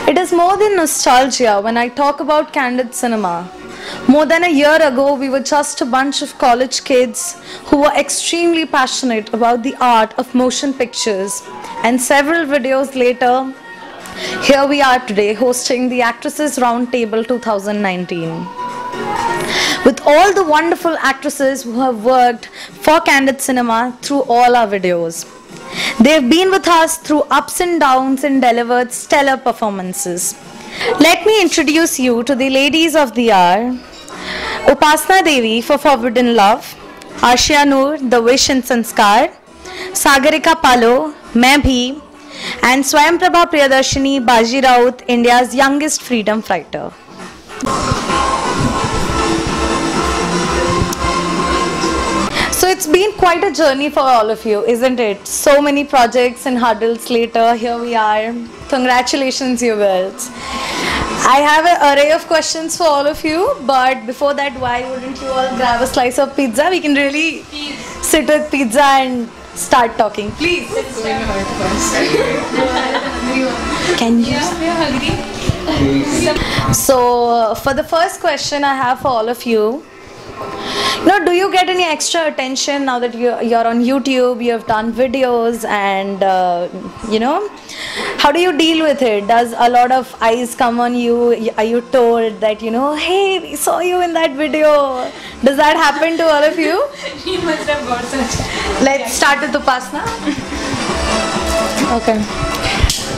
It is more than nostalgia when I talk about Candid Cinema. More than a year ago, we were just a bunch of college kids who were extremely passionate about the art of motion pictures. And several videos later, here we are today hosting the Actresses Roundtable 2019. With all the wonderful actresses who have worked for Candid Cinema through all our videos. They've been with us through ups and downs and delivered stellar performances. Let me introduce you to the ladies of the hour. Upasana Devi for Forbidden Love, Ashia Noor, The Wish and Sanskar, Sagarika Palo, Main Bhi, and Swayamprabha Priyadarshini Baji Raut, India's youngest freedom fighter. So it's been quite a journey for all of you, isn't it? So many projects and hurdles later, here we are. Congratulations, you girls. I have an array of questions for all of you, but before that, why wouldn't you all grab a slice of pizza? We can really sit with pizza and start talking. Please. Can you? So, for the first question I have for all of you, do you get any extra attention now that you're on YouTube, you have done videos, and how do you deal with it? Does a lot of eyes come on you? Are you told that, hey, we saw you in that video? Does that happen to all of you? You must have got such. Let's start with Upasana. Okay.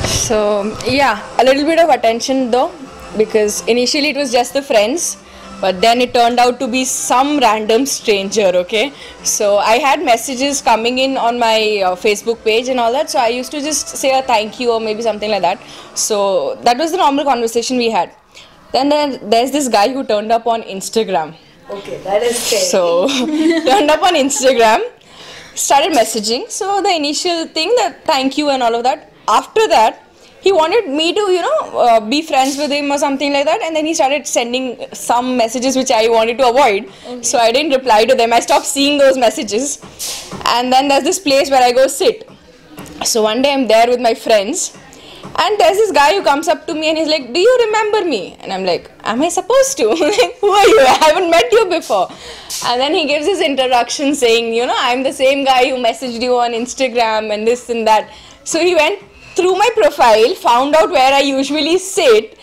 So, yeah, a little bit of attention though, because initially it was just the friends. But then it turned out to be some random stranger, okay? So I had messages coming in on my Facebook page and all that. So I used to just say a thank you or maybe something like that. So that was the normal conversation we had. Then there's this guy who turned up on Instagram. Okay, that is scary. So turned up on Instagram, started messaging. So the initial thing, that thank you and all of that. After that, he wanted me to, be friends with him or something like that, and then he started sending some messages which I wanted to avoid. Okay. So I didn't reply to them. I stopped seeing those messages. And then there's this place where I go sit. So one day I'm there with my friends, and there's this guy who comes up to me and he's like, do you remember me? And I'm like, am I supposed to? Like, who are you? I haven't met you before. And then he gives his introduction saying, I'm the same guy who messaged you on Instagram and this and that. So he went through my profile, found out where I usually sit,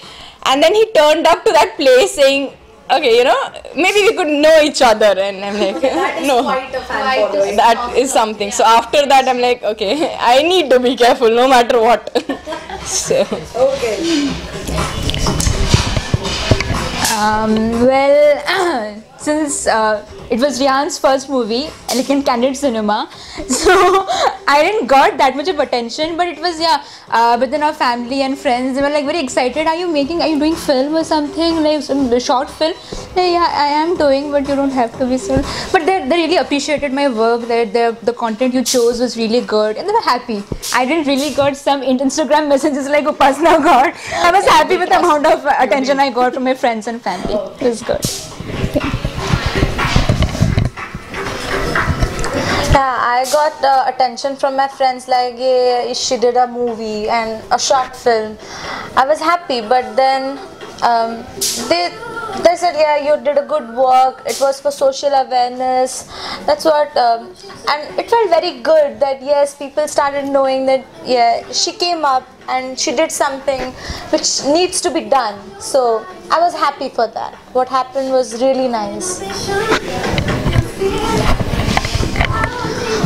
and then he turned up to that place saying, okay, maybe we could know each other. And I'm like, that is no, quite a fan following. that is something. Yeah. So after that, I'm like, okay, I need to be careful no matter what. So. Okay. Since it was Rihan's first movie, like in Candid Cinema, so I didn't got that much of attention, but it was, within our family and friends, they were like very excited. Are you doing film or something, like some short film? Yeah, I am doing, but you don't have to be soon. But they really appreciated my work, that the content you chose was really good, and they were happy. I didn't really got some Instagram messages like Upasana got. I was happy with the amount of attention I got from my friends and family. It was good. Yeah, I got attention from my friends, like, yeah, she did a movie and a short film. I was happy, but then they said, yeah, you did a good work, it was for social awareness. That's what, and it felt very good that yes, people started knowing that, yeah, she came up and she did something which needs to be done. So I was happy for that. What happened was really nice.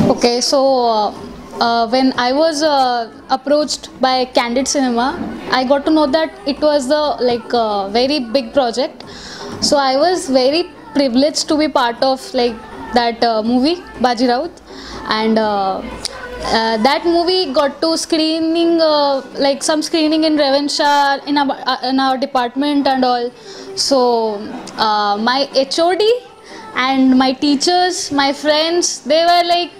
Okay, so when I was approached by Candid Cinema, I got to know that it was a very big project. So I was very privileged to be part of that movie, Baji Raut, and that movie got to screening, some screening in Revansha in our department and all. So my HOD and my teachers, my friends, they were like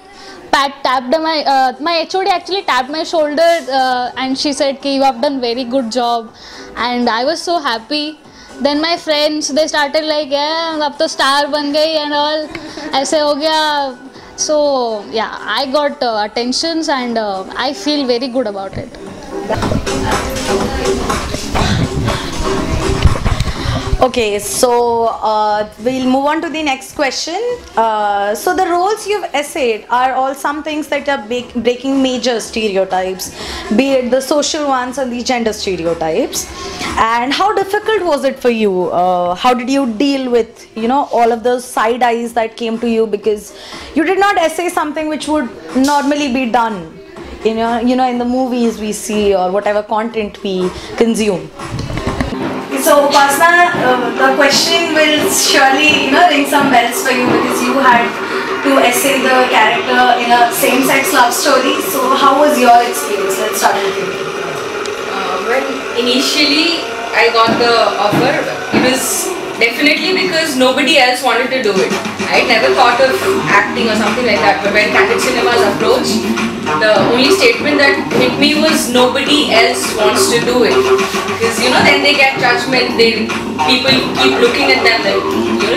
tapped my HOD actually tapped my shoulder and she said, "Ki, you have done very good job," and I was so happy. Then my friends, they started like, yeah, अब तो star बन गई and all, ऐसे हो गया. So yeah, I got attentions and I feel very good about it. Okay, so we'll move on to the next question. So the roles you've essayed are all some things that are breaking major stereotypes, be it the social ones and the gender stereotypes. And how difficult was it for you? How did you deal with, all of those side eyes that came to you, because you did not essay something which would normally be done, in the movies we see or whatever content we consume. So, Upasana, the question will surely, ring some bells for you, because you had to essay the character in a same-sex love story. So, how was your experience? Let's start with you. When initially I got the offer, it was definitely because nobody else wanted to do it. I had never thought of acting or something like that, but when Candid Cinemas approached, the only statement that hit me was nobody else wants to do it. Because then they get judgment, people keep looking at them like,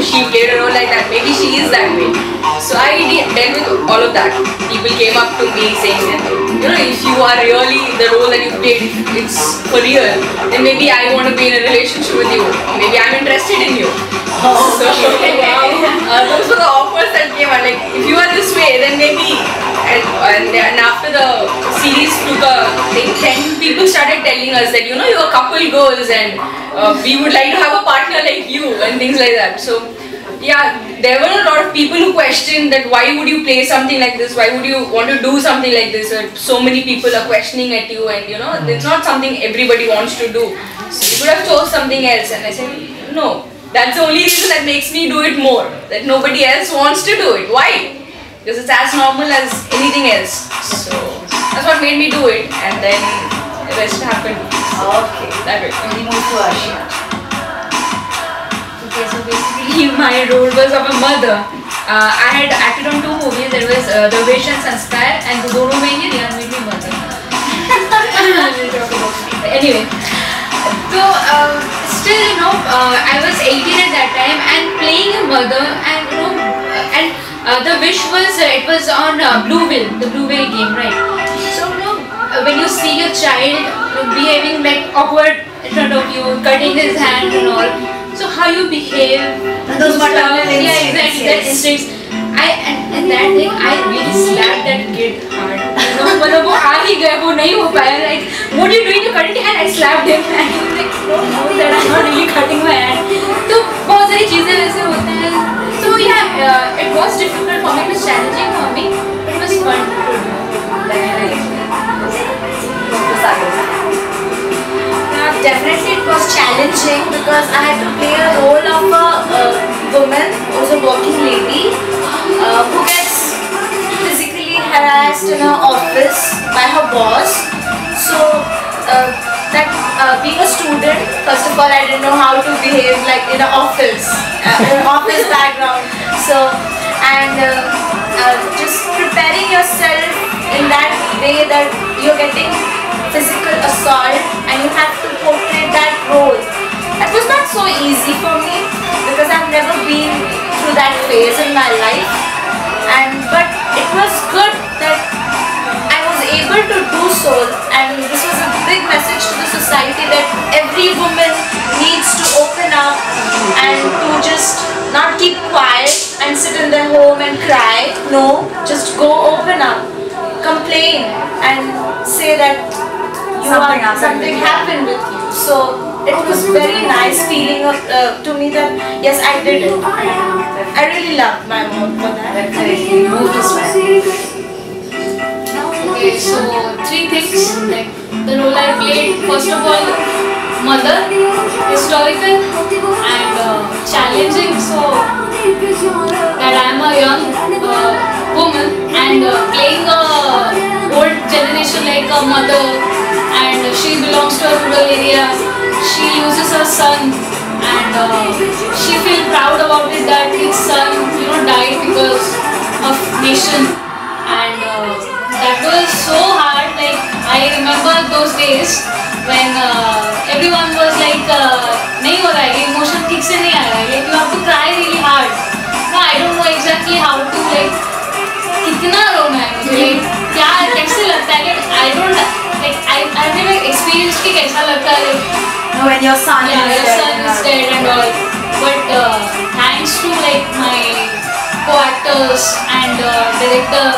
she played a role like that, maybe she is that way. So I dealt with all of that. People came up to me saying that, if you are really the role that you played, it's for real, then maybe I want to be in a relationship with you, or maybe I'm interested in you. So those were the offers that came out. Like, if you are this way, then maybe. And after the series took a thing, then people started telling us that you're a couple goals and we would like to have a partner like you and things like that. So yeah, there were a lot of people who questioned that why would you play something like this? Why would you want to do something like this? So many people are questioning at you, and it's not something everybody wants to do. So you could have chose something else. And I said, no, that's the only reason that makes me do it more. That nobody else wants to do it. Why? Because it's as normal as anything else. So that's what made me do it, and then the rest happened. Okay, That way. we move to Asha. Okay, so basically my role was of a mother. I had acted on 2 movies. There was The Wish and Sanskar, and दोनों में ही रियान में भी mother. Anyway, so still I was 18 at that time and playing a mother, and The Wish was it was on Blue Whale, the Blue Whale game, right? So when you see your child behaving like awkward in front of you, cutting his hand and all, so how you behave, Those maternal yeah, instincts, exactly, yes. that instincts. And that thing, I really slapped that kid hard. मतलब वो आ ही गया, वो नहीं हो पाया. Like, what are you doing? You're cutting your hand. I slapped him. And he was like, no, that I'm not really cutting my hand. तो बहुत सारी चीजें वैसे होते हैं. So yeah, it was difficult for me. It was challenging for me. But it was fun to do. Definitely it was challenging because I had to play a role of a woman who's a working lady who gets physically harassed in her office by her boss. So being a student, first of all I didn't know how to behave like in an office, in an office background. So just preparing yourself in that way that you're getting physical assault and you have to portray that role. That was not so easy for me because I've never been through that phase in my life, but it was good that I was able to do so, and this was a big message to the society that every woman needs to open up and to just not keep quiet and sit in their home and cry. No, just go open up, complain and say that something happened with you. So it was very nice feeling to me that yes, I did it. I really loved my mom for that. Okay, so 3 things, like the role I played. First of all, mother, historical and challenging. So that I am a young woman and playing a old generation like a mother, and she belongs to a rural area. She loses her son, and she feels proud about it that his son, died because of nation, and that was so hard. Like, I remember those days when everyone was like, नहीं हो रहा है, emotion ठीक से नहीं आ रहा है, like you have to cry really hard. No, I don't know exactly how to, like, कितना रोना है मुझे, like क्या कैसे लगता है, like I don't like I never experienced कि कैसा लगता है, like When your son Yeah, is your dead. son is dead and all. But thanks to like my co-actors and director,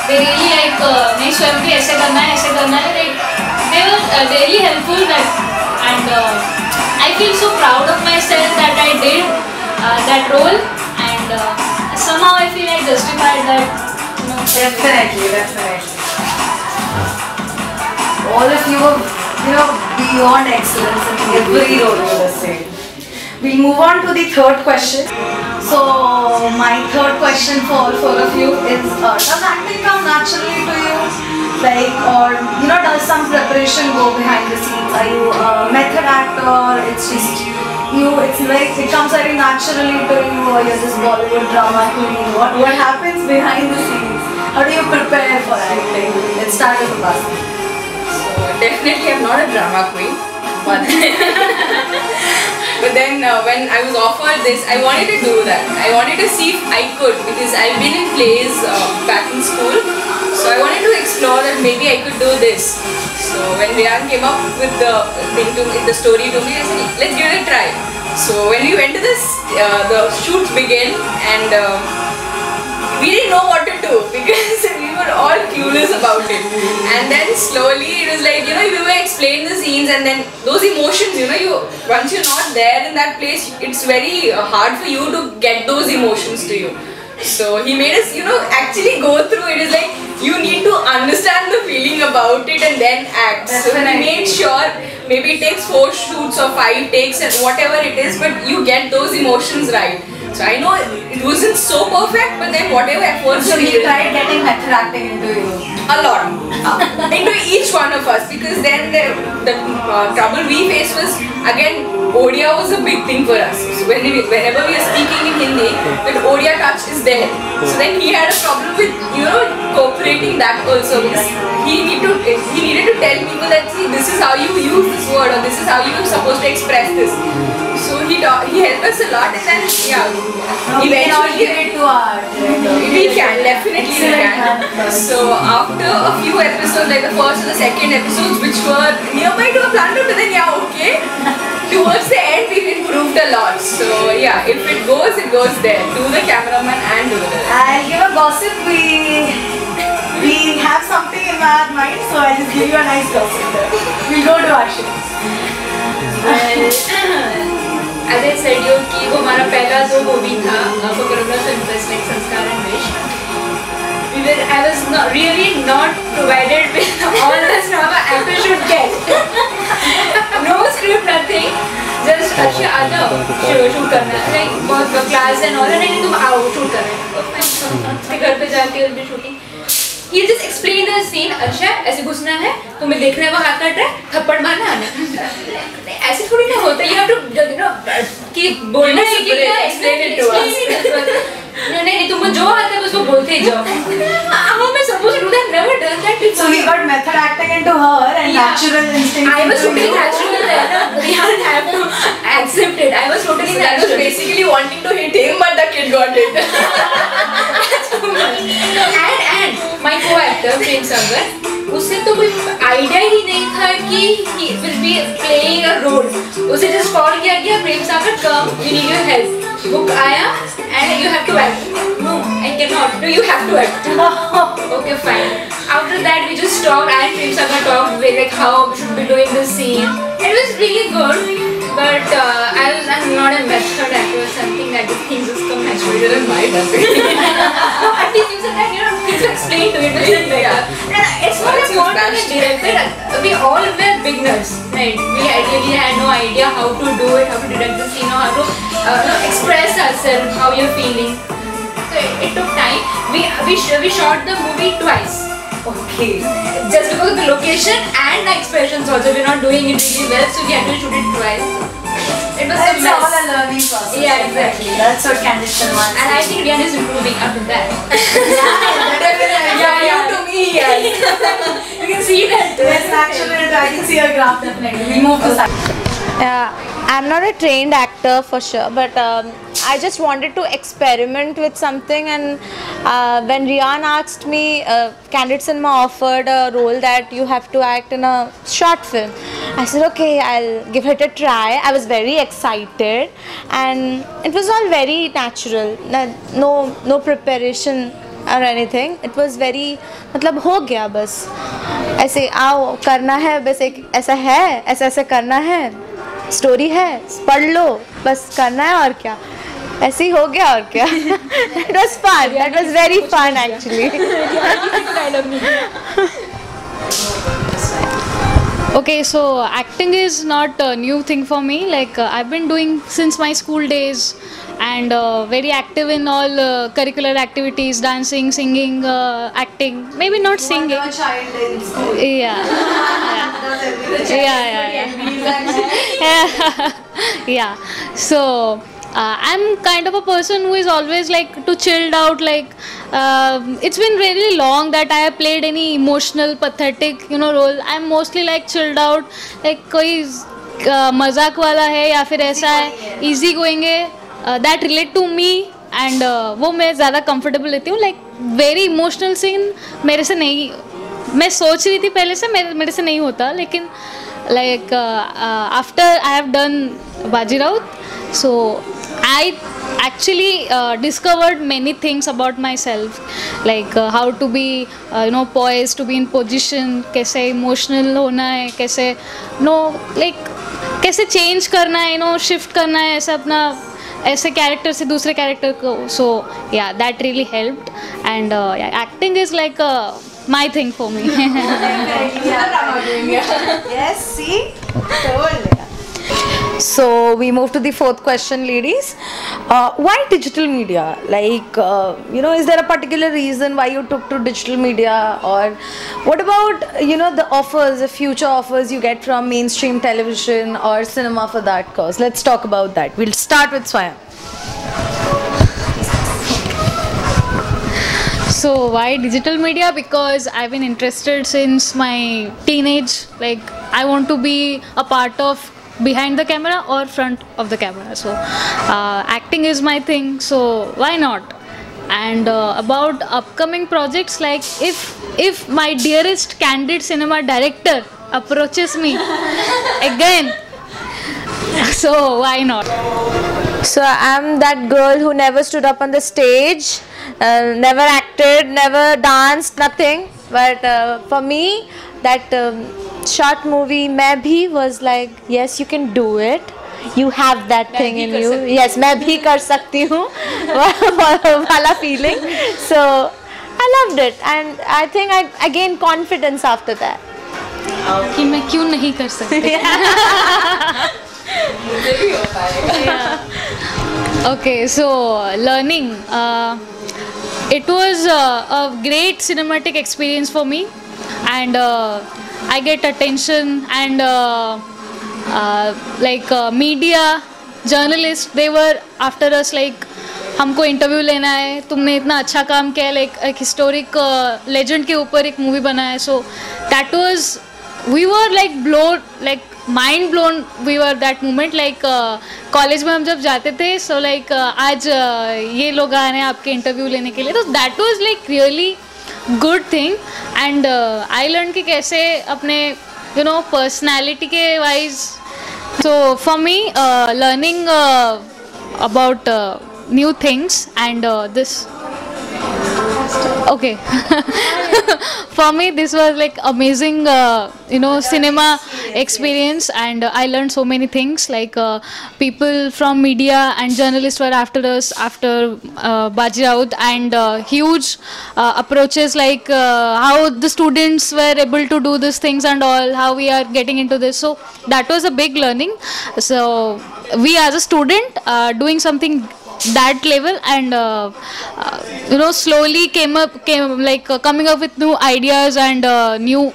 they really like नहीं स्वयं भी ऐसे करना है like they were really helpful that and I feel so proud of myself that I did that role and somehow I feel I justified that. Definitely. All of you are, beyond excellence in every role you were saying. We'll move on to the third question. So, my third question for all four of you is, does acting come naturally to you? Like, or, does some preparation go behind the scenes? Are you a method actor? It's just it's like, it comes very naturally to you, or you're this Bollywood drama queen? What happens behind the scenes? How do you prepare for acting? Let's start with the last. Definitely I'm not a drama queen, but but then when I was offered this, I wanted to do that. I wanted to see if I could, because I've been in plays back in school, so I wanted to explore that maybe I could do this. So when Riyan came up with the story to me, I said, let's give it a try. So when we went to this, the shoots began, and we didn't know what to do because we were all clueless about it. And then slowly it was like, we were explaining the scenes, and then those emotions, once you're not there in that place, it's very hard for you to get those emotions to you. So he made us, actually go through it. It's like you need to understand the feeling about it and then act. So we made sure maybe it takes 4 shoots or 5 takes and whatever it is, but you get those emotions right. So I know it wasn't so perfect, but then whatever efforts So we you tried getting method acting into you? a lot into each one of us, because then the trouble we faced was, again, Odia was a big thing for us. So whenever we are speaking in Hindi, that Odia touch is there. So then he had a problem with cooperating that also, because he needed to tell people that, see, this is how you use this word, or this is how you are supposed to express this. So he helped us a lot, and then eventually give it to our we can, definitely we can. So after a few episodes, like the first or the second episodes, which were nearby to a planter, but then okay. Towards the end, we've improved a lot. So yeah, if it goes there. To the cameraman and to the director. I'll give a gossip. We have something in our mind, so I'll just give you a nice gossip there. We'll go to Ashish. As I said you कि वो हमारा पहला जो movie था for Corona Film Fest like संस्कार and Wish. I was really not provided with all the stuff an actor should get. No script, nothing. Just अच्छा आ जाओ shoot करना है like बहुत class and all नहीं तुम आओ shoot करना है. फिर घर पे जाके और भी shooting. He just explain the scene. अच्छा ऐसे घुसना है तुम्हें देखना है वो हाथ काट रहा है थप्पड़ मारना है ऐसे थोड़ी ना होता you have to कि बोलना है कि क्या explain it to us नहीं तुम जो आता है बस वो बोलते ही जाओ how am I supposed to do that? Never done that before. So you got method acting into her and natural instinct. I was totally natural there. We didn't have to accept it. I was totally I was natural. basically wanting to hit him, but the kid got it. and my co-actor Prem Sagar, उसे तो कोई idea ही नहीं था कि he will be playing a role. उसे just call किया गया Prem Sagar come we need your help. Book आया and you have to act. No, I cannot. No, you have to act. Okay, fine. After that we just talked and Prem Sagar talked with like how we should be doing this scene. It was really good. But I'm not a method actor or something that these things just come naturally. You didn't mind that. At least you said that things to explain to it. It's not a fault of the director. We all were beginners, right? We really had no idea how to do it, how to direct the scene, or how to express ourselves, how you're feeling. So it took time. We shot the movie twice. Okay. Just because of the location and the expressions also, we're not doing it really well, so we had to shoot it twice. It was a It's mess. all a learning process. Yeah, exactly. That's what Candid Cinema is. And I think Riyan is improving after that. Yeah, you to me, yes. You can see that. Yes, actually, I can see a graph definitely. We move to side. Yeah. I'm not a trained actor for sure, but I just wanted to experiment with something. And when Rian asked me, Candid Cinema offered a role that you have to act in a short film. I said, okay, I'll give it a try. I was very excited, and it was all very natural. No preparation or anything. It was very, मतलब हो गया बस ऐसे आओ करना है बस एक ऐसा है ऐसे करना है स्टोरी है पढ़ लो बस करना है और क्या ऐसे ही हो गया और क्या That was fun. That was very fun actually. Okay, so acting is not a new thing for me. Like I've been doing since my school days, and very active in all curricular activities, dancing, singing, acting. Maybe not singing. A child in school. Yeah. Yeah. So I'm kind of a person who is always like to chilled out. Like it's been really long that I have played any emotional, pathetic, role. I'm mostly like chilled out. Like कोई मजाक वाला है या फिर ऐसा है easy going है that relate to me, and वो मैं ज़्यादा comfortable लेती हूँ. Like very emotional scene मेरे से नहीं, मैं सोच रही थी पहले से मेरे से नहीं होता, लेकिन like after I have done Baji Raut, so I actually discovered many things about myself, like how to be poised, to be in position, कैसे emotional होना है, कैसे like कैसे change करना है, shift करना है ऐसे अपना ऐसे character से दूसरे character को. So yeah, that really helped, and yeah, acting is like my thing for me. Yes, see? So we move to the fourth question, ladies. Why digital media? Like, is there a particular reason why you took to digital media? Or what about, the offers, the future offers you get from mainstream television or cinema for that cause? Let's talk about that. We'll start with Swayam. So why digital media? Because I've been interested since my teenage. Like I want to be a part of behind the camera or front of the camera. So acting is my thing. So why not? And about upcoming projects, like if my dearest Candid Cinema director approaches me again, so why not? So I'm that girl who never stood up on the stage, never acted, never danced, nothing. But for me, that short movie मैं भी was like, yes, you can do it. You have that thing in you. Yes, मैं भी कर सकती हूँ वाला feeling. So I loved it, and I think I gained confidence after that. कि मैं क्यों नहीं कर सकती. Okay, so learning. It was a great cinematic experience for me, and I get attention, and like media, journalists, they were after us like हमको interview लेना है, तुमने इतना अच्छा काम किया है, like एक हिस्टोरिक लेजेंड के ऊपर एक मूवी बना है. So that was, we were like blown, like mind blown we were that moment. Like college में हम जब जाते थे, so like आज ये लोग आ रहे हैं आपके इंटरव्यू लेने के लिए. तो that was like really good thing, and I learned कि कैसे अपने personality के wise. So for me, learning about new things, and this, okay. For me this was like amazing cinema experience, and I learned so many things. Like people from media and journalists were after us after Baji Raut, and huge approaches, like how the students were able to do these things and all, how we are getting into this. So that was a big learning. So we as a student doing something that level, and slowly came like coming up with new ideas and new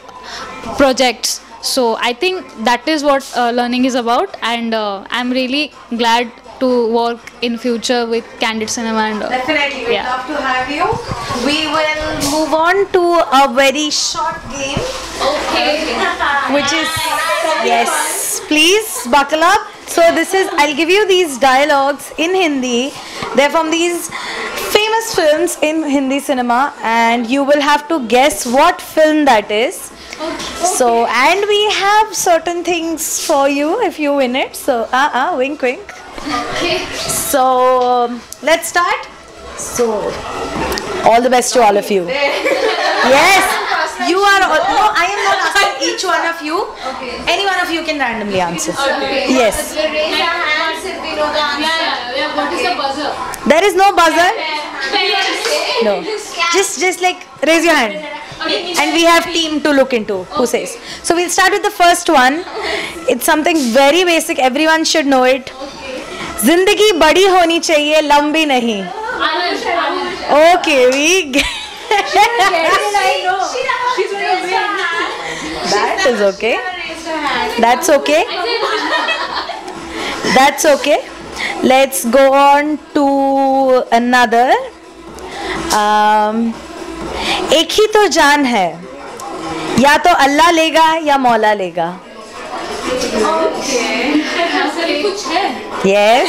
projects. So I think that is what learning is about, and I'm really glad to work in future with Candid Cinema, and Definitely, we'd yeah. love to have you. We will move on to a very short game. Okay. Which is, yes, please buckle up. So this is, I'll give you these dialogues in Hindi. They're from these famous films in Hindi cinema, and you will have to guess what film that is. So, and we have certain things for you if you win it. So, wink, wink. So, let's start. So, all the best to all of you. Yes, you are. No, I am not asking each one of you. Any one of you can randomly answer. Yes. We'll raise our hands if we know the answer. What is the buzzer? There is no buzzer. No. Just like raise your hand. And we have team to look into who says. So we'll start with the first one. It's something very basic. Everyone should know it. जिंदगी बड़ी होनी चाहिए, लंबी नहीं. Okay, we. That is okay. That's okay. That's okay. Let's go on to another. एक ही तो जान है, या तो अल्लाह लेगा या मौला लेगा. कुछ है? Yes.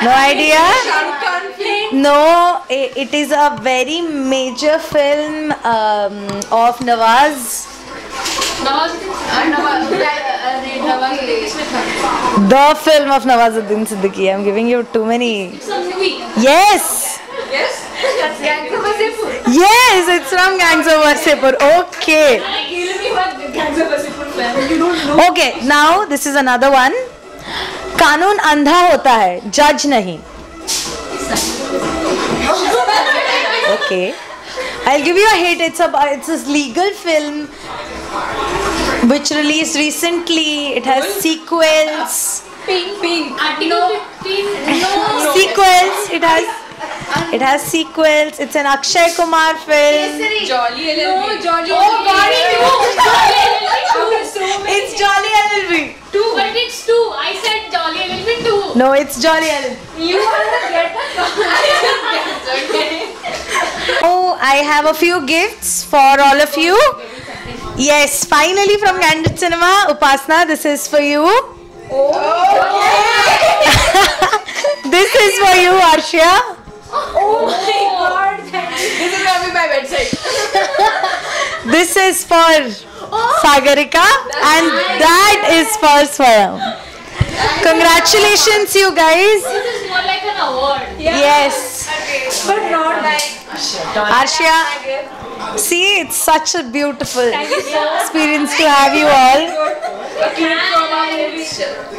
No idea? No, it is a very major film of Nawaz. The film of Nawazuddin Siddiqui. I'm giving you too many. Yes. Yes, it's from Gangs of Wasseypur. Okay. Okay, now this is another one. कानून अंधा होता है, जज नहीं. Okay. I'll give you a hint. It's a legal film which released recently. It has sequels. Article 15. No. Sequels. It has sequels. It's an Akshay Kumar film. Jolly LLB. It's Jolly LLB. But it's 2. I said Jolly LLB 2. No, it's Jolly LLB. You want to get Oh, I have a few gifts for all of you. Yes, finally from Candid Cinema, Upasna, this is for you. This is for you, Arshia. Oh my god. This is gonna be my bedside. This is for Sagarika, and that is for Swayam. Congratulations, you guys. This is more like an award. Yes. But not like Arshia, see, it's such a beautiful experience to have you all.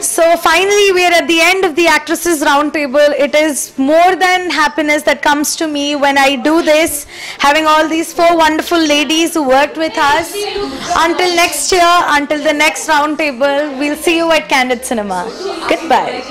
So finally, we are at the end of the Actresses Roundtable. It is more than happiness that comes to me when I do this, having all these 4 wonderful ladies who worked with us. Until next year, until the next roundtable, we'll see you at Candid Cinema. Goodbye.